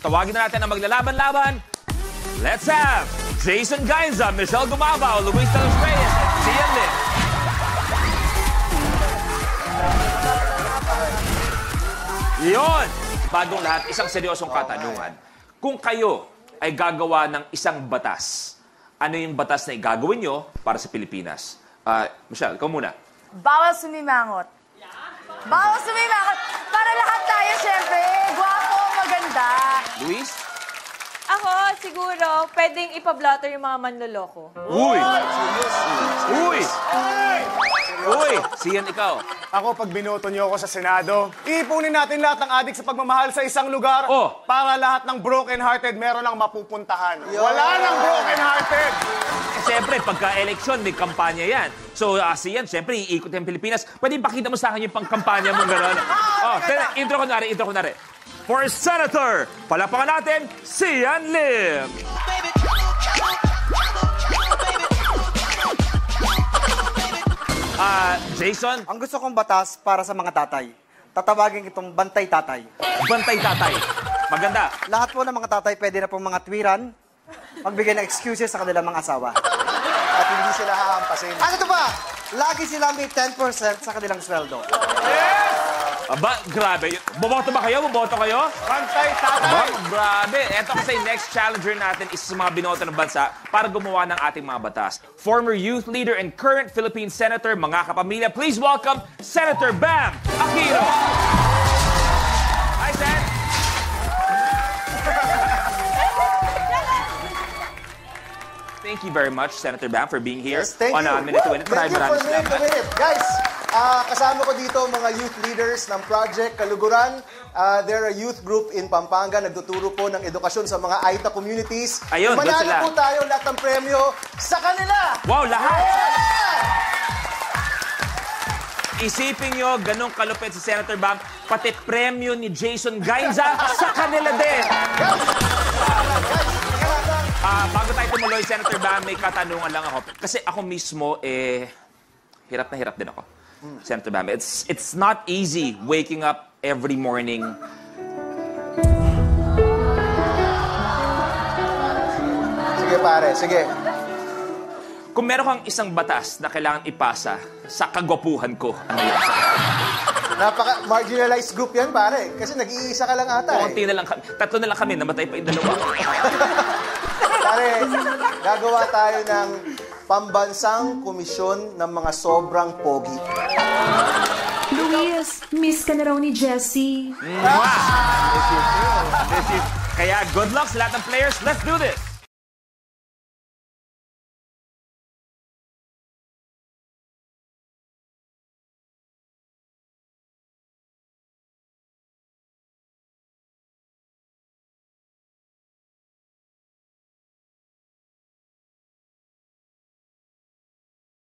Tawagin na natin ang maglalaban-laban. Let's have Jason Gainza, Michelle Gumabao, Luis De Los Reyes, at Sian Lim. Yun! Bagong lahat, isang seryosong katanungan. Kung kayo ay gagawa ng isang batas, ano yung batas na igagawin nyo para sa Pilipinas? Michelle, ikaw muna. Bawal sumimangot. Bawal sumimangot. Para lahat tayo, syempre. Gwapo, maganda. Luis? Ako, siguro, pwedeng ipablotter yung mga manloloko. Uy! Uy! Uy! Sian, ikaw. Ako, pag binoto niyo ako sa Senado, iipunin natin lahat ng adik sa pagmamahal sa isang lugar para lahat ng broken-hearted meron ng mapupuntahan. Wala nang broken-hearted! Siyempre, pagka-eleksyon, may kampanya yan. So, Sian, siyempre, iikot yung Pilipinas. Pwede ipakita mo sa akin yung pang-kampanya mo gano'n. Intro ko na rin. For Senator, palapakan natin, Sian Lim. Jason? Ang gusto kong batas para sa mga tatay. Tatawagin itong bantay tatay. Bantay tatay. Maganda. Lahat po ng mga tatay pwede na pong mga twiran, magbigay ng excuses sa kanilang mga asawa. At hindi sila hahampasin. Ano ito ba? Lagi sila may 10% sa kanilang sweldo. Aba, grabe. Boboto ba kayo? Boboto kayo? Bantay tatay! Aba, grabe. Eto kasi next challenger natin is sa mga binoto ng bansa para gumawa ng ating mga batas. Former youth leader and current Philippine Senator, mga kapamilya, please welcome Senator Bam Aquino. Hi, Sen. Thank you very much, Senator Bam, for being here on a Minute to Win It. Thank you for Minute to Win It. Guys, kasama ko dito mga youth leaders ng Project Kaluguran. They're a youth group in Pampanga. Nagtuturo po ng edukasyon sa mga Aita communities. Ayun, doon sila. Manalo po tayo lahat ng premyo sa kanila. Wow, lahat! Isipin nyo, ganong kalupit si Senator Bam, pati premyo ni Jason Gainza sa kanila din. Bago tayo tumuloy, Senator Bam, may katanungan lang ako. Kasi ako mismo, hirap na hirap din ako. Senator Bam, it's not easy waking up every morning. Sige pare, sige. Kung meron kang isang batas na kailangan ipasa sa kagwapuhan ko, ano yun? Napaka-marginalized group yan, pare. Kasi nag-iisa ka lang ata. Konti na lang kami. Tatlo na lang kami. Namatay pa yung dalawa. Pare, gagawa tayo ng pambansang komisyon ng mga sobrang pogi. Luis, miss ka na raw ni Jessie. Kaya good luck sa lahat ng players. Let's do this!